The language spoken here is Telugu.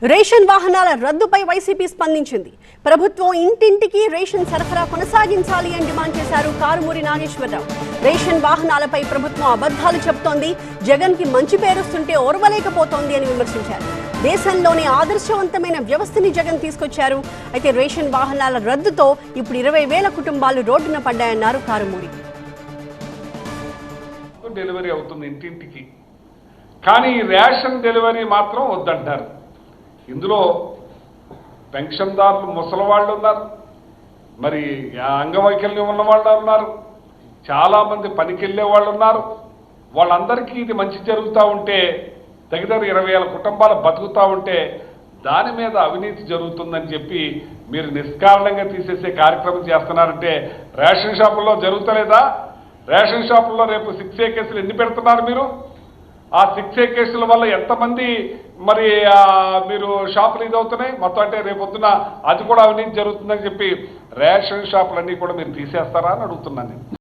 రేషన్ వాహనాల రద్దుపై వైసీపీ స్పందించింది. ప్రభుత్వం ఇంటింటికి రేషన్ సరఫరా కొనసాగించాలి అని డిమాండ్ చేశారు కారుమూరి నాగేశ్వరరావు. రేషన్ వాహనాలపై ప్రభుత్వం అబద్ధాలు చెబుతోంది, జగన్ కి మంచి పేరుస్తుంటే ఓర్వలేకపోతోంది అని విమర్శించారు. దేశంలోని ఆదర్శవంతమైన వ్యవస్థని జగన్ తీసుకొచ్చారు. అయితే రేషన్ వాహనాల రద్దుతో ఇప్పుడు 20,000 కుటుంబాలు రోడ్డున పడ్డాయన్నారు కారుమూరి. డెలివరీ అవుతుంది ఇంటింటికి, కానీ రేషన్ డెలివరీ మాత్రం వద్దంటారు. ఇందులో పెన్షన్దారులు ముసలివాళ్ళు ఉన్నారు, మరి అంగవైకల్యం ఉన్న వాళ్ళు ఉన్నారు, చాలామంది పనికి వెళ్ళే వాళ్ళు ఉన్నారు. వాళ్ళందరికీ ఇది మంచి జరుగుతూ ఉంటే, దగ్గర 20,000 కుటుంబాలు బతుకుతూ ఉంటే దాని మీద అవినీతి జరుగుతుందని చెప్పి మీరు నిష్కారణంగా తీసేసే కార్యక్రమం చేస్తున్నారంటే రేషన్ షాపుల్లో జరుగుతలేదా? రేషన్ షాపుల్లో రేపు 6A కేసులు ఎన్ని పెడుతున్నారు మీరు? ఆ 6A కేసుల వల్ల ఎంతమంది మరి మీరు షాపులు ఇదవుతున్నాయి మొత్తం, అంటే రేపొద్దున అది కూడా అవినీతి జరుగుతుందని చెప్పి రేషన్ షాపులన్నీ కూడా మీరు తీసేస్తారా అని అడుగుతున్నాను నేను.